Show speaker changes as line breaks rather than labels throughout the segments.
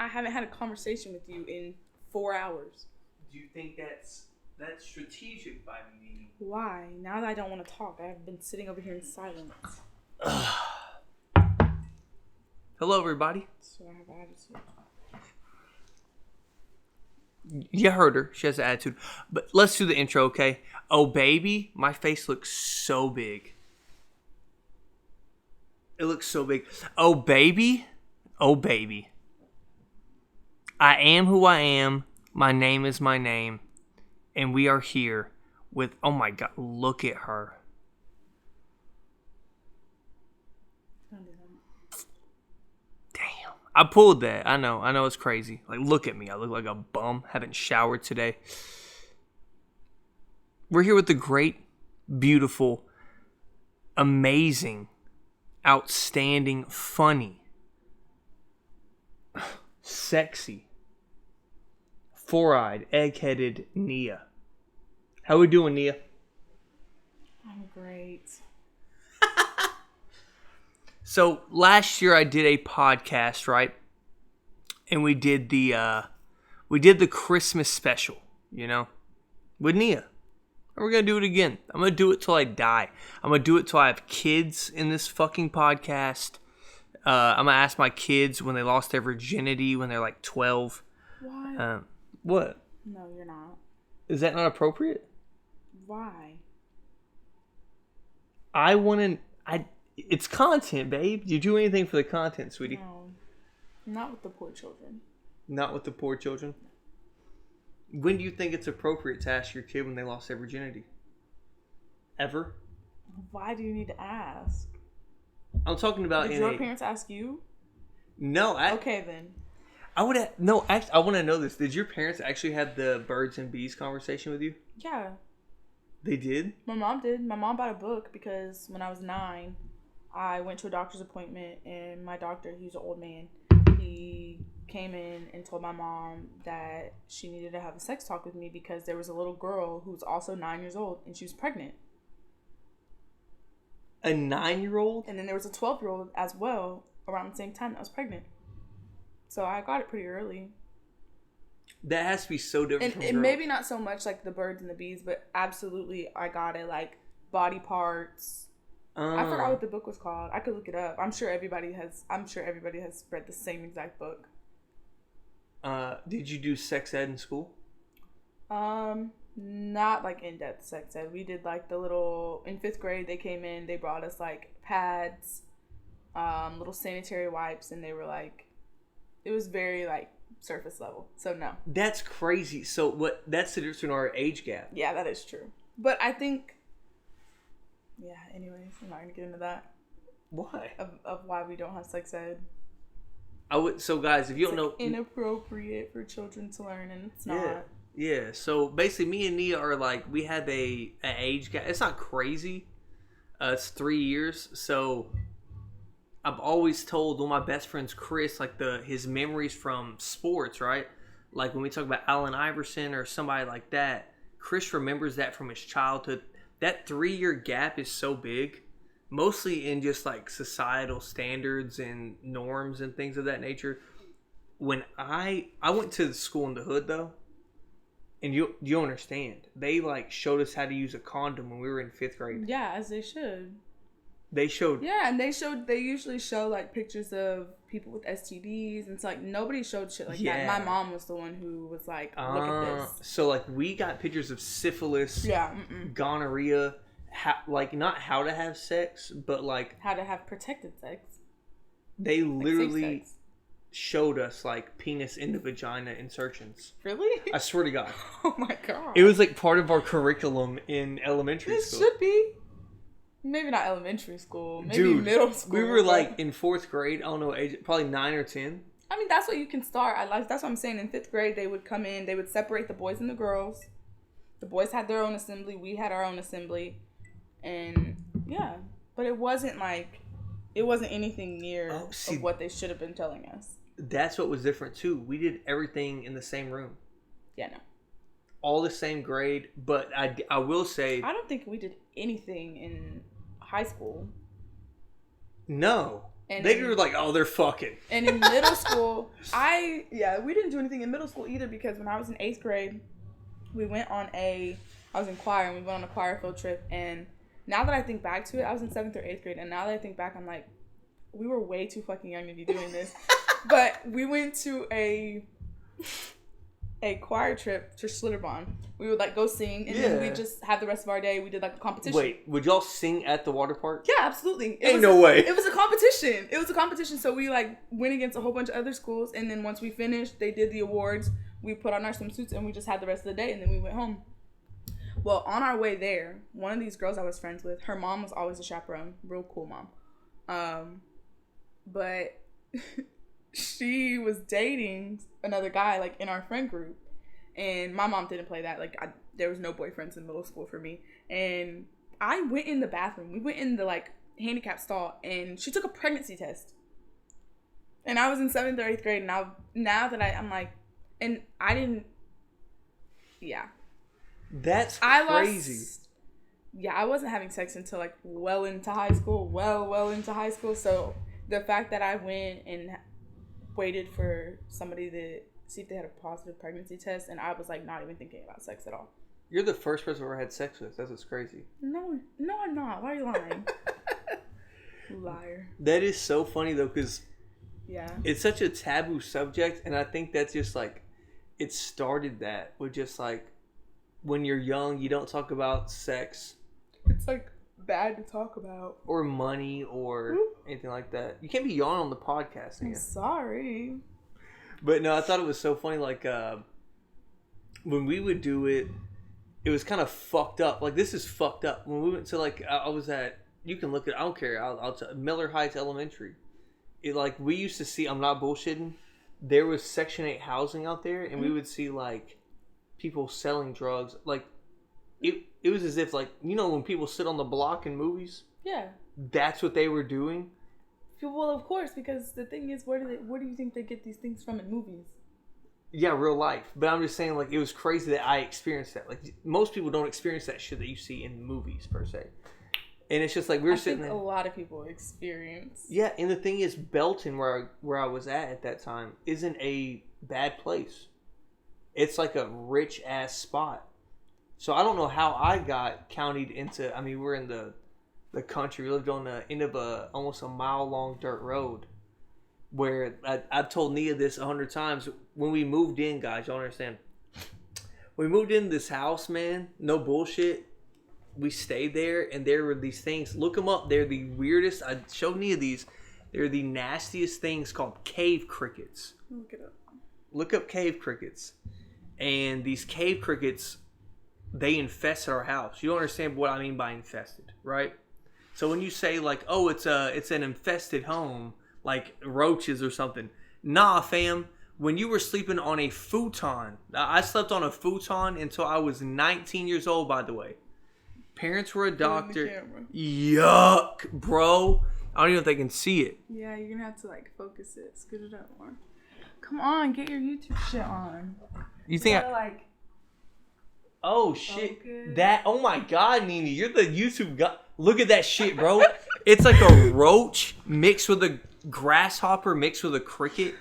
I haven't had a conversation with you in 4 hours.
Do you think that's strategic by me?
Why? Now that I don't want to talk, I've been sitting over here in silence.
Hello, everybody.
So I have attitude.
You heard her. She has an attitude. But let's do the intro, okay? Oh, baby, my face looks so big. It looks so big. Oh, baby. Oh, baby. I am who I am. My name is my name. And we are here with, oh my God, look at her. Damn. I pulled that. I know it's crazy. Like, look at me. I look like a bum. Haven't showered today. We're here with the great, beautiful, amazing, outstanding, funny, sexy, four-eyed, egg-headed Nia. How we doing, Nia?
I'm great.
So last year I did a podcast, right? And we did the Christmas special, you know, with Nia. And we're gonna do it again. I'm gonna do it till I die. I'm gonna do it till I have kids in this fucking podcast. I'm gonna ask my kids when they lost their virginity when they're like 12.
Why?
What?
No, you're not.
Is that not appropriate?
Why?
It's content, babe. You do anything for the content, sweetie.
No. Not with the poor children.
Not with the poor children? When do you think it's appropriate to ask your kid when they lost their virginity? Ever?
Why do you need to ask?
I'm talking about
Did your parents ask you?
No.
Okay, then.
I want to know this. Did your parents actually have the birds and bees conversation with you?
Yeah.
They did?
My mom did. My mom bought a book because when I was 9, I went to a doctor's appointment, and my doctor, he's an old man, he came in and told my mom that she needed to have a sex talk with me because there was a little girl who was also 9 years old, and she was pregnant.
A 9-year-old?
And then there was a 12-year-old as well around the same time that was pregnant. So I got it pretty early.
That has to be so different
and maybe not so much like the birds and the bees, but absolutely I got it, like body parts. I forgot what the book was called. I could look it up. I'm sure everybody has read the same exact book.
Did you do sex ed in school?
Not like in-depth sex ed. We did like the little, in 5th grade they came in, they brought us like pads, little sanitary wipes, and they were like, it was very like surface level. So no. That's
crazy. So that's the difference in our age gap.
Yeah, that is true. But I think, yeah, anyways, I'm not going to get into that.
Why?
Of why we don't have sex ed.
So guys, if you don't know,
inappropriate for children to learn, and it's not.
Yeah. So basically, me and Nia are like, we have an age gap. It's not crazy. It's 3 years. So I've always told one of my best friends, Chris, like his memories from sports, right? Like when we talk about Allen Iverson or somebody like that, Chris remembers that from his childhood. That 3-year gap is so big, mostly in just like societal standards and norms and things of that nature. When I went to the school in the hood though, and you understand, they like showed us how to use a condom when we were in 5th grade.
Yeah, as they should.
They showed.
Yeah, and they usually show like pictures of people with STDs, and it's like nobody showed shit like that. My mom was the one who was like, look at this.
So like we got pictures of syphilis, gonorrhea, like not how to have sex, but like
how to have protected sex.
They literally showed us like penis into vagina insertions.
Really?
I swear to God.
Oh my God.
It was like part of our curriculum in elementary school.
It should be. Maybe not elementary school. Maybe middle school.
We were like in 4th grade. I don't know age. Probably 9 or 10.
I mean, that's what you can start. That's what I'm saying. In 5th grade, they would come in. They would separate the boys and the girls. The boys had their own assembly. We had our own assembly. And yeah, but it wasn't anything near of what they should have been telling us.
That's what was different too. We did everything in the same room.
Yeah, no.
All the same grade, but I will say,
I don't think we did anything in high school.
No.
And
they were like, oh, they're fucking.
And in middle school, we didn't do anything in middle school either, because when I was in 8th grade, I was in choir, and we went on a choir field trip. And now that I think back to it, I was in 7th or 8th grade, and now that I think back, I'm like, we were way too fucking young to be doing this. But we went to a choir trip to Schlitterbahn. We would like go sing, and then we just have the rest of our day. We did like a competition.
Wait, would y'all sing at the water park?
Yeah, absolutely.
Ain't no way.
It was a competition. So we like went against a whole bunch of other schools, and then once we finished, they did the awards. We put on our swimsuits, and we just had the rest of the day, and then we went home. Well, on our way there, one of these girls I was friends with, her mom was always a chaperone. Real cool mom. But she was dating another guy, like, in our friend group. And my mom didn't play that. Like, there was no boyfriends in middle school for me. And I went in the bathroom. We went in the, like, handicap stall, and she took a pregnancy test. And I was in 7th or 8th grade, and now that I'm like, and I didn't,
That's crazy.
I wasn't having sex until, like, well into high school. Well into high school. So the fact that I went and waited for somebody to see if they had a positive pregnancy test, and I was, like, not even thinking about sex at all.
You're the first person I've ever had sex with. That's what's crazy.
No, I'm not. Why are you lying? Liar.
That is so funny, though, because it's such a taboo subject, and I think that's just, like, it started that with just, like, when you're young, you don't talk about sex.
It's, like, bad to talk about.
Or money or anything like that. You can't be yawning on the podcast, Nia.
I'm sorry.
But no, I thought it was so funny, like, when we would do it, it was kind of fucked up. Like, this is fucked up. When we went to, like, I was at, you can look at, I don't care, I'll tell, Miller Heights Elementary. It, like, we used to see, I'm not bullshitting, there was Section 8 housing out there, and we would see, like, people selling drugs. Like, it was as if, like, you know when people sit on the block in movies?
Yeah.
That's what they were doing.
Well, of course, because the thing is, where do you think they get these things from in movies?
Yeah, real life. But I'm just saying, like, it was crazy that I experienced that. Like, most people don't experience that shit that you see in movies, per se. And it's just like, we were sitting there.
I think a lot of people experience.
Yeah, and the thing is, Belton, where I was at that time, isn't a bad place. It's like a rich-ass spot. So I don't know how I got counted into, I mean, we're in the country. We lived on the end of almost a mile-long dirt road. Where I've told Nia this 100 times. When we moved in, guys, y'all understand. We moved in this house, man. No bullshit. We stayed there, and there were these things. Look them up. They're the weirdest. I showed Nia these. They're the nastiest things called cave crickets.
Look it up.
Look up cave crickets. And these cave crickets, they infested our house. You don't understand what I mean by infested, right? So when you say, like, oh, it's an infested home, like roaches or something. Nah, fam. When you were sleeping on a futon. I slept on a futon until I was 19 years old, by the way. Parents were a doctor. Yuck, bro. I don't even know if they can see it.
Yeah, you're going to have to, like, focus it. Scoot it up more. Come on, get your YouTube shit on.
You think
like...
Oh, shit. Focus. Oh, my God, Nina. You're the YouTube guy. Look at that shit, bro. It's like a roach mixed with a grasshopper mixed with a cricket.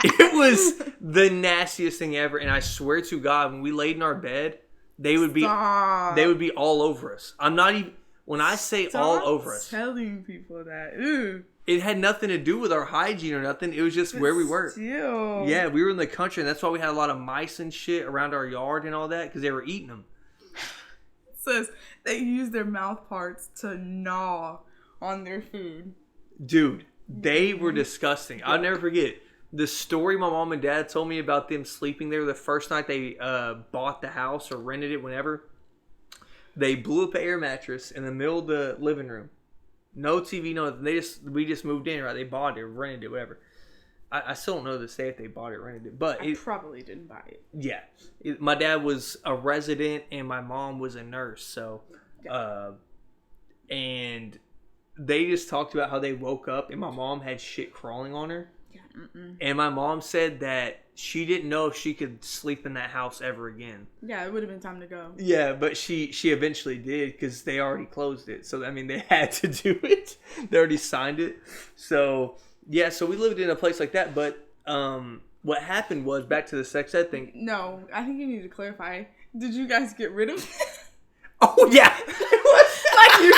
It was the nastiest thing ever, and I swear to God, when we laid in our bed, they would be all over us. I'm not even, when I say all over us,
telling people that. Ew.
It had nothing to do with our hygiene or nothing. It was just where we were.
Still.
Yeah, we were in the country, and that's why we had a lot of mice and shit around our yard and all that, because they were eating them.
It says they use their mouth parts to gnaw on their food.
Dude, they were disgusting. I'll never forget the story my mom and dad told me about them sleeping there the first night they bought the house or rented it, whenever. They blew up an air mattress in the middle of the living room. No TV, no nothing. We just moved in, right? They bought it, rented it, whatever. I still don't know to say if they bought it or rented it, but
I probably didn't buy it.
Yeah, my dad was a resident and my mom was a nurse, so and they just talked about how they woke up and my mom had shit crawling on her. And my mom said that she didn't know if she could sleep in that house ever again.
Yeah, it would have been time to go.
Yeah, but she eventually did because they already closed it. So, I mean, they had to do it. They already signed it. So, yeah, so we lived in a place like that. But what happened was, back to the sex ed thing.
No, I think you need to clarify. Did you guys get rid of it?
Oh, yeah.
Like, you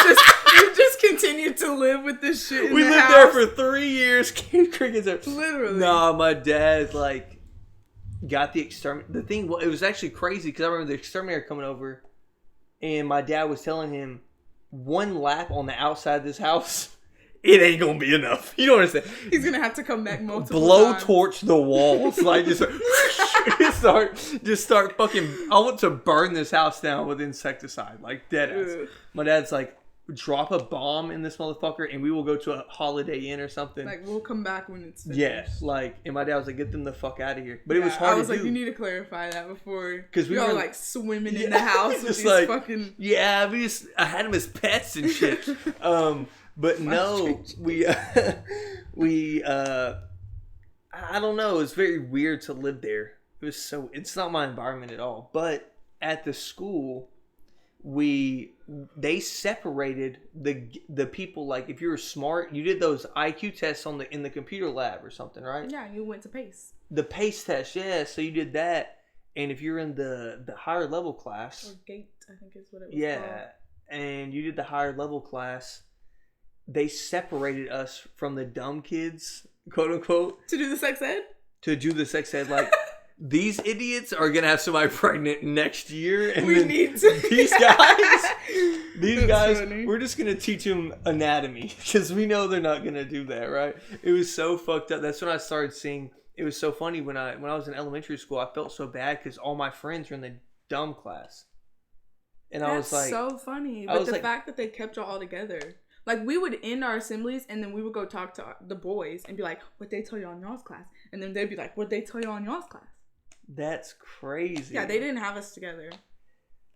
just continued to live with this shit in
we
the
lived
house?
there for 3 years. Crickets are...
Literally.
No, my dad, like, got the exterminator. The thing, it was actually crazy because I remember the exterminator coming over and my dad was telling him, one lap on the outside of this house, it ain't going to be enough. You don't understand.
He's going to have to come back multiple times.
Blowtorch the walls. Like, just start fucking, I want to burn this house down with insecticide. Like, dead ass. My dad's like, drop a bomb in this motherfucker and we will go to a Holiday Inn or something.
Like, we'll come back when it's finished.
Yeah, like, and my dad was like, get them the fuck out of here. But it was hard to do. I was
like, you need to clarify that before.
Because we
were
all
like swimming in the house with these
like,
fucking...
Yeah, I had them as pets and shit. But no, I don't know. It was very weird to live there. It's not my environment at all. But at the school, they separated the people. Like, if you were smart, you did those IQ tests in the computer lab or something, right?
Yeah, you went to PACE.
The PACE test, yeah. So you did that, and if you're in the higher level class,
or GATE, I think is what it was called.
And you did the higher level class, they separated us from the dumb kids, quote unquote,
to do the sex ed.
Like, these idiots are gonna have somebody pregnant next year, and
need to.
These guys, funny. We're just gonna teach them anatomy because we know they're not gonna do that, right? It was so fucked up. That's when I started seeing. It was so funny when I was in elementary school. I felt so bad because all my friends were in the dumb class, and I was like,
so funny. But the fact that they kept y'all all together. Like, we would end our assemblies, and then we would go talk to the boys and be like, what'd they tell you on y'all's class? And then they'd be like, what'd they tell you on y'all's class?
That's crazy.
Yeah, they didn't have us together.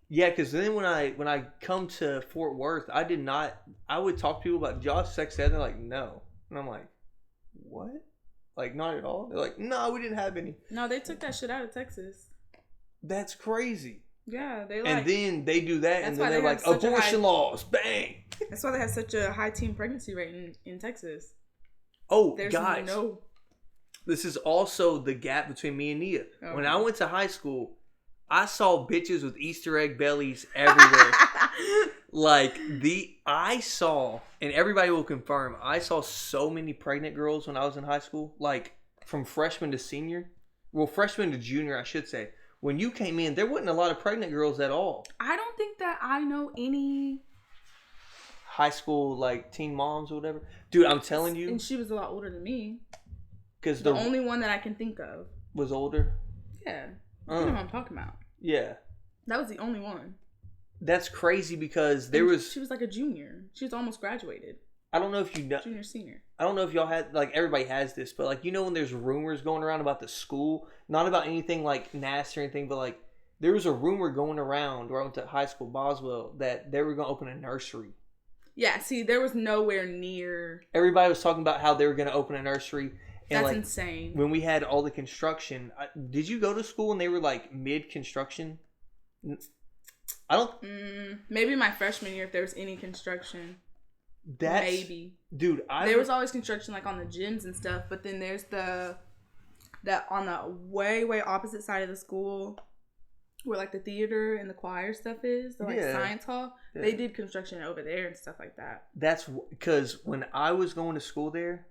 Yeah, because then when I come to Fort Worth, I would talk to people about y'all's sex ed, and they're like, no. And I'm like, what? Like, not at all? They're like, no, we didn't have any.
No, they took that shit out of Texas.
That's crazy.
Yeah, they like...
And then they do that, and then they're like, abortion laws, bang!
That's why they have such a high teen pregnancy rate in Texas.
Oh, guys. This is also the gap between me and Nia. Oh. When I went to high school, I saw bitches with Easter egg bellies everywhere. And everybody will confirm, I saw so many pregnant girls when I was in high school. Like, from freshman to senior. Well, freshman to junior, I should say. When you came in, there wasn't a lot of pregnant girls at all.
I don't think that I know any
high school, like, teen moms or whatever. Dude, I'm telling you.
And she was a lot older than me.
Because
the only one that I can think of
was older.
Yeah, you know what I'm talking about.
Yeah, that
was the only one.
That's crazy because
she was like a junior. She was almost graduated.
I don't know if you know.
Junior, senior.
I don't know if y'all had, like, everybody has this, but, like, you know when there's rumors going around about the school, not about anything like nasty or anything, but, like, there was a rumor going around where I went to high school, Boswell, that they were going to open a nursery.
Yeah, see, there was nowhere near.
Everybody was talking about how they were going to open a nursery. And,
that's
like,
insane.
When we had all the construction, did you go to school when they were, like, mid-construction? I don't...
maybe my freshman year if there was any construction. Maybe.
Dude,
there was always construction, like, on the gyms and stuff, but then there's that on the way, way opposite side of the school where, like, the theater and the choir stuff is, the, like, science hall. Yeah. They did construction over there and stuff like that.
That's because when I was going to school there,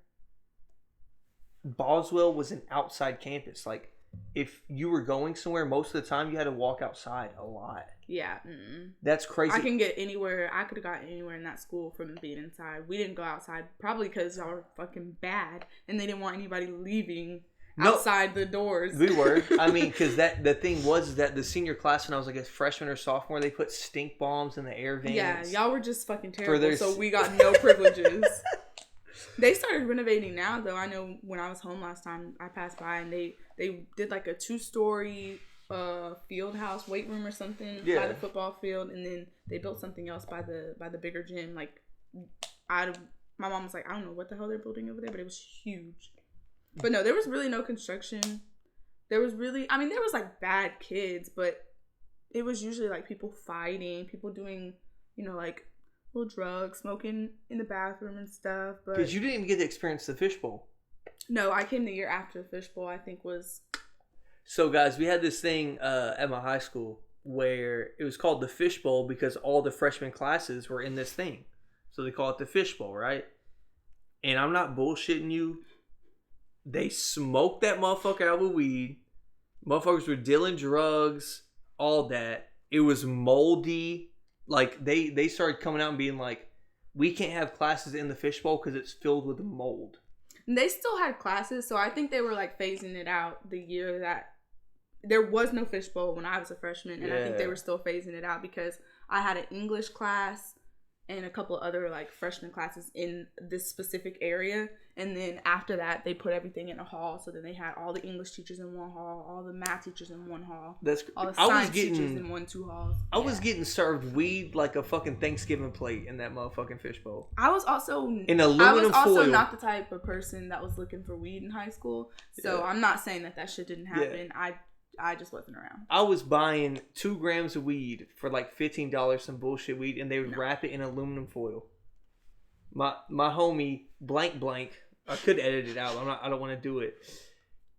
Boswell was an outside campus. Like, if you were going somewhere, most of the time you had to walk outside a lot.
Yeah.
That's crazy.
I can get anywhere. I could have gotten anywhere in that school from being inside. We didn't go outside, probably because y'all were fucking bad and they didn't want anybody leaving outside the doors.
We were. I mean, because the thing was that the senior class when I was like a freshman or sophomore, they put stink bombs in the air vents.
Yeah, y'all were just fucking terrible. So we got no privileges. They started renovating now, though. I know when I was home last time, I passed by and they did like a 2-story field house, weight room or something by the football field, and then they built something else by the bigger gym. Like, my mom was like, I don't know what the hell they're building over there, but it was huge. But no, there was really no construction. There was like bad kids, but it was usually like people fighting, people doing, like little drugs, smoking in the bathroom and stuff. But
because you didn't even get to experience the fishbowl.
No, I came the year after the fishbowl. I think was.
So guys, we had this thing at my high school where it was called the fishbowl because all the freshman classes were in this thing, so they call it the fishbowl, right? And I'm not bullshitting you. They smoked that motherfucker out with weed. Motherfuckers were dealing drugs, all that. It was moldy. Like, they started coming out and being like, we can't have classes in the fishbowl because it's filled with mold.
And they still had classes, so I think they were, like, phasing it out the year that... There was no fishbowl when I was a freshman, and I think they were still phasing it out because I had an English class and a couple of other like freshman classes in this specific area, and then after that they put everything in a hall. So then they had all the English teachers in one hall, all the math teachers in one hall, all the science teachers in 1-2 halls.
I was getting served weed like a fucking Thanksgiving plate in that motherfucking fishbowl.
I was also
in aluminum foil.
Not the type of person that was looking for weed in high school, so I'm not saying that shit didn't happen. I just wasn't around.
I was buying 2 grams of weed for like $15, some bullshit weed, and they would wrap it in aluminum foil. My homie blank, I could edit it out. I don't want to do it.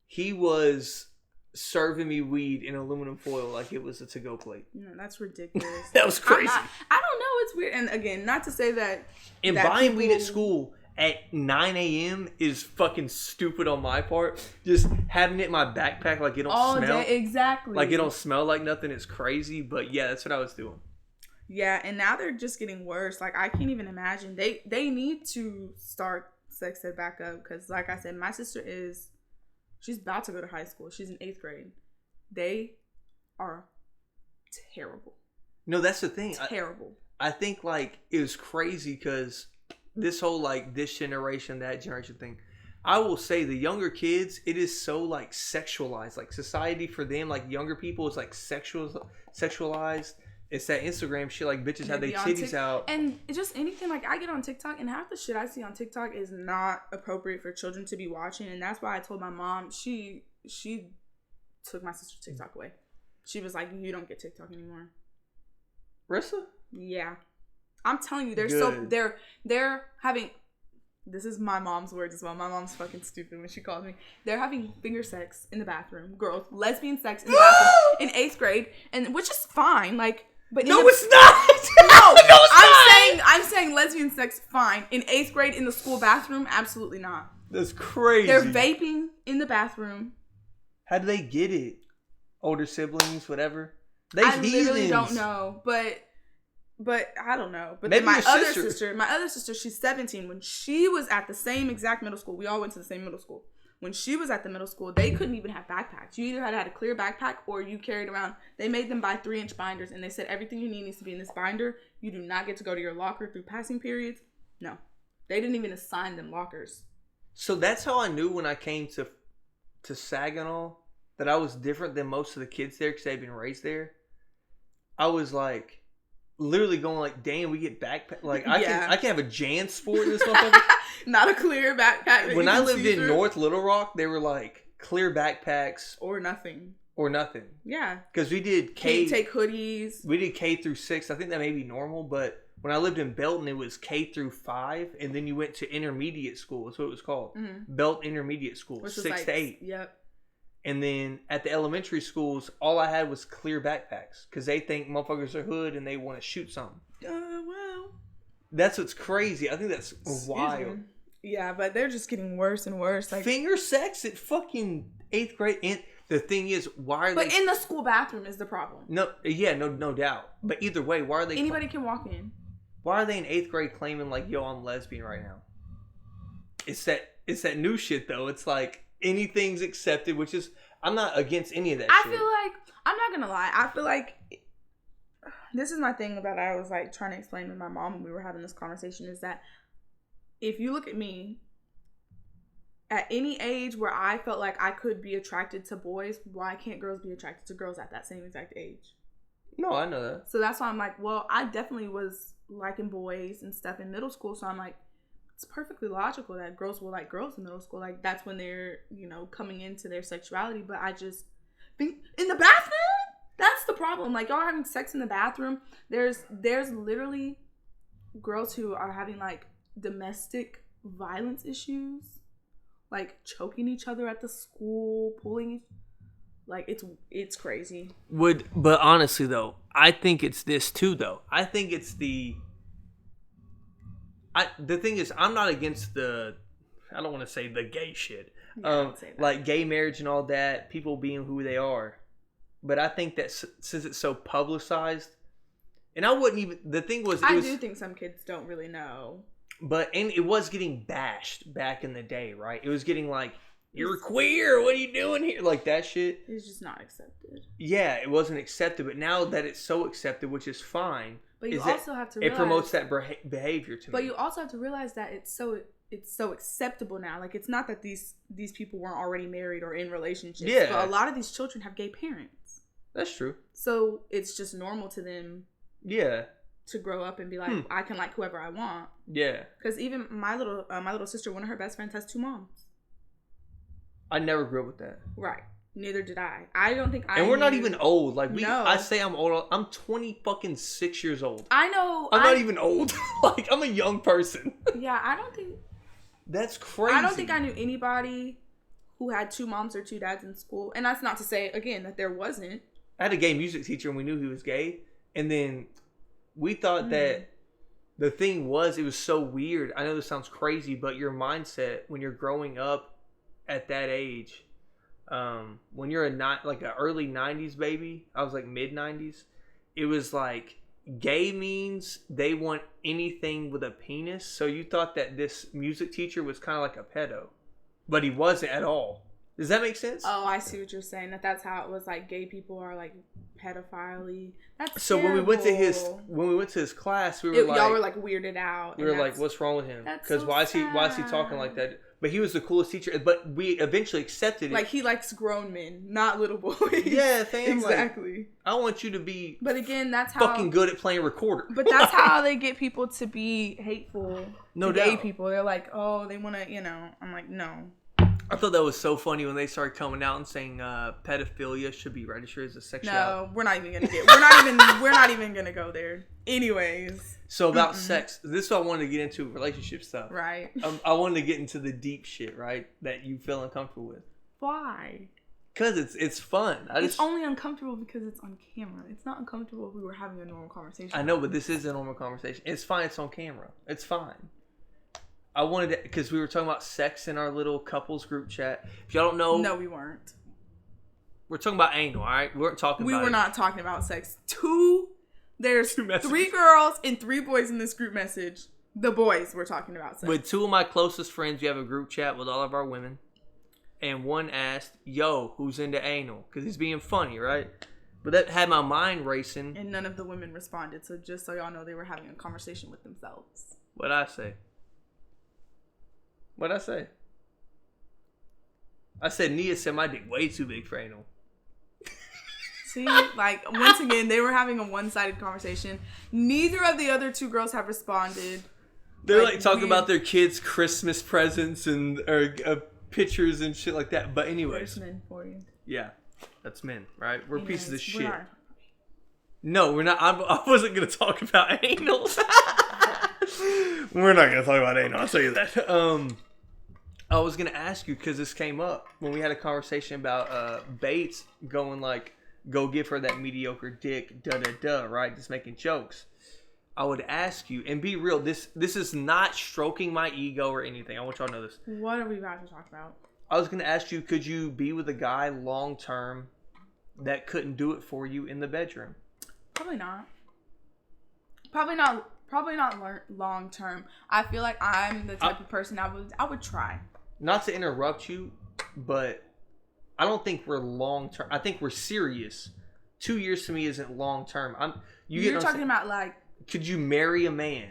He was serving me weed in aluminum foil like it was a to-go plate.
No, that's ridiculous.
That was crazy.
I don't know. It's weird. And again, not to say that.
And buying weed at school at 9 a.m. is fucking stupid on my part. Just having it in my backpack like it don't
all
smell.
Day, exactly.
Like it don't smell like nothing. It's crazy. But yeah, that's what I was doing.
Yeah, and now they're just getting worse. Like, I can't even imagine. They need to start sex ed back up because, like I said, my sister she's about to go to high school. She's in 8th grade. They are terrible.
No, that's the thing.
Terrible.
I think, like, it was crazy because this whole, like, this generation, that generation thing. I will say the younger kids, it is so, like, sexualized. Like, society for them, like, younger people is, like, sexualized. It's that Instagram shit, like, bitches have their titties out.
And it's just anything, like, I get on TikTok, and half the shit I see on TikTok is not appropriate for children to be watching. And that's why I told my mom, she took my sister's TikTok away. She was like, you don't get TikTok anymore.
Rissa?
Yeah. I'm telling you, they're having, this is my mom's words as well. My mom's fucking stupid when she calls me. They're having finger sex in the bathroom. Girls, lesbian sex in the bathroom in 8th grade, and which is fine. Like, but
no, it's not.
I'm saying lesbian sex fine in 8th grade in the school bathroom. Absolutely not.
That's crazy.
They're vaping in the bathroom.
How do they get it? Older siblings, whatever.
I literally don't know, but I don't know. But
maybe
then my other sister, she's 17. When she was at the same exact middle school, we all went to the same middle school. When she was at the middle school, they couldn't even have backpacks. You either had a clear backpack or you carried around. They made them buy 3-inch binders, and they said everything you need needs to be in this binder. You do not get to go to your locker through passing periods. No, they didn't even assign them lockers.
So that's how I knew when I came to Saginaw that I was different than most of the kids there because they'd been raised there. I was like, literally going like, damn, we get backpack. Like, I can have a Jan sport in this motherfucker.
Not a clear backpack.
When I lived in North Little Rock, they were like clear backpacks.
Or nothing.
Yeah. Because we did
take hoodies.
We did K through 6. I think that may be normal, but when I lived in Belton, it was K through 5, and then you went to intermediate school. That's what it was called. Mm-hmm. Belton Intermediate School,
which
6 to 8.
Yep.
And then at the elementary schools, all I had was clear backpacks because they think motherfuckers are hood and they want to shoot something.
Well.
That's what's crazy. I think that's wild.
Yeah, but they're just getting worse and worse. Like,
finger sex at fucking 8th grade. And the thing is, why are they...
But in the school bathroom is the problem.
No doubt. But either way, why are they...
Anybody can walk in.
Why are they in 8th grade claiming like, yo, I'm lesbian right now? It's that new shit though. It's like anything's accepted, which is... I'm not against any of that shit.
I feel like... I'm not gonna lie. I feel like... This is my thing that I was like trying to explain to my mom when we were having this conversation is that if you look at me, at any age where I felt like I could be attracted to boys, why can't girls be attracted to girls at that same exact age?
No, I know that.
So that's why I'm like, well, I definitely was liking boys and stuff in middle school. So I'm like, it's perfectly logical that girls will like girls in middle school. Like, that's when they're, you know, coming into their sexuality. But I just think in the bathroom, that's the problem. Like, y'all are having sex in the bathroom. There's literally girls who are having like domestic violence issues, like choking each other at the school, pulling, like it's crazy.
But honestly though, I think it's this too though. I think it's the thing is, I'm not against I don't want to say the gay shit.
Yeah,
like gay marriage and all that, people being who they are. But I think that since it's so publicized, and I wouldn't even, the thing was,
I do think some kids don't really know.
And it was getting bashed back in the day, right? It was getting like, you're queer, what are you doing here? Like that shit.
It's just not accepted.
Yeah, it wasn't accepted. But now that it's so accepted, which is fine.
But you also have to realize,
it promotes that behavior to me.
But you also have to realize that it's so acceptable now. Like, it's not that these people weren't already married or in relationships.
Yeah.
But a lot of these children have gay parents.
That's true.
So it's just normal to them.
Yeah.
To grow up and be like, I can like whoever I want.
Yeah.
Because even my little sister, one of her best friends has 2 moms.
I never grew up with that.
Right. Neither did I. I don't think I.
And we're not even old. Like
No.
I say I'm old. I'm 26 years old.
I know.
I'm not even old. Like, I'm a young person.
Yeah, I don't think.
That's crazy.
I don't think I knew anybody who had 2 moms or 2 dads in school. And that's not to say, again, that there wasn't.
I had a gay music teacher and we knew he was gay. And then we thought that the thing was, it was so weird. I know this sounds crazy, but your mindset when you're growing up at that age, when you're an early 90s baby, I was like mid 90s, it was like gay means they want anything with a penis. So you thought that this music teacher was kind of like a pedo, but he wasn't at all. Does that make sense?
Oh, I see what you're saying. That's how it was. Like, gay people are like pedophile-y. That's
so
terrible.
when we went to his class, we were
y'all were like weirded out.
We were like, "What's wrong with him? Because
so
why is he talking like that?" But he was the coolest teacher. But we eventually accepted it.
Like, he likes grown men, not little boys.
Yeah, fam.
Exactly.
Like, I want you to be.
But again, that's how
fucking good at playing recorder.
But that's how they get people to be hateful.
No
to
doubt.
Gay people. They're like, oh, they want to, you know. I'm like, no.
I thought that was so funny when they started coming out and saying pedophilia should be registered as a sexuality.
No, we're not even gonna we're not even gonna go there. Anyways.
So about sex, this is what I wanted to get into, relationship stuff.
Right.
I wanted to get into the deep shit, right? That you feel uncomfortable with.
Why?
Because it's fun.
It's only uncomfortable because it's on camera. It's not uncomfortable if we were having a normal conversation.
I know, but this is a normal conversation. It's fine. It's on camera. It's fine. I wanted to, because we were talking about sex in our little couples group chat. If y'all don't know.
No, we weren't.
We're talking about anal, all right? We weren't talking about
We were not talking about sex. There's 3 girls and 3 boys in this group message. The boys were talking about sex.
With 2 of my closest friends, we have a group chat with all of our women. And one asked, yo, who's into anal? Because he's being funny, right? But that had my mind racing.
And none of the women responded. So just so y'all know, they were having a conversation with themselves.
What'd I say? I said Nia said my dick way too big for anal.
See, like, once again, they were having a one-sided conversation. Neither of the other 2 girls have responded.
They're like talking about their kids' Christmas presents and pictures and shit like that. But anyways.
There's men for you.
Yeah, that's men, right? We're pieces of shit.
We are.
No, we're not. I wasn't going to talk about anal. We're not going to talk about anal. I'll tell you that. I was going to ask you, because this came up when we had a conversation about Bates going like, go give her that mediocre dick, right? Just making jokes. I would ask you, and be real, this is not stroking my ego or anything. I want y'all to know this.
What are we about to talk about?
I was going to ask you, could you be with a guy long term that couldn't do it for you in the bedroom?
Probably not. Probably not long term. I feel like I'm the type of person I would try. Not
to interrupt you, but I don't think we're long term. I think we're serious. 2 years to me isn't long term.
You're talking about like.
Could you marry a man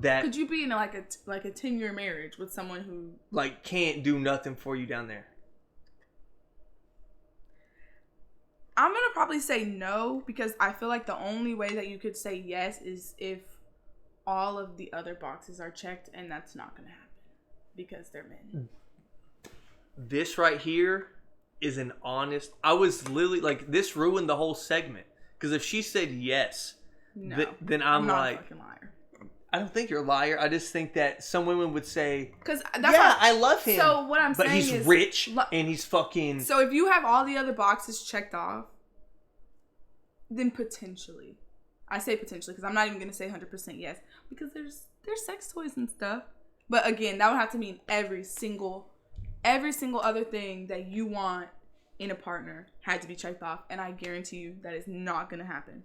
that?
Could you be in like a 10-year marriage with someone who
like can't do nothing for you down there?
I'm gonna probably say no, because I feel like the only way that you could say yes is if all of the other boxes are checked, and that's not gonna happen. because they're men.
This right here is an honest. I was literally like, this ruined the whole segment. Because if she said yes, then I'm
not
like,
a fucking liar.
I don't think you're a liar. I just think that some women would say,
"Because
I love him."
So what I'm saying is,
but he's rich and he's fucking.
So if you have all the other boxes checked off, then potentially, I say potentially because I'm not even gonna say 100% yes because there's sex toys and stuff. But again, that would have to mean every single other thing that you want in a partner had to be checked off, and I guarantee you that is not gonna happen.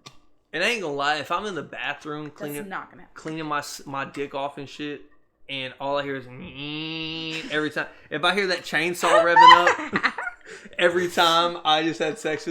And I ain't gonna lie, if I'm in the bathroom cleaning my dick off and shit, and all I hear is every time. If I hear that chainsaw revving up, every time I just had sex with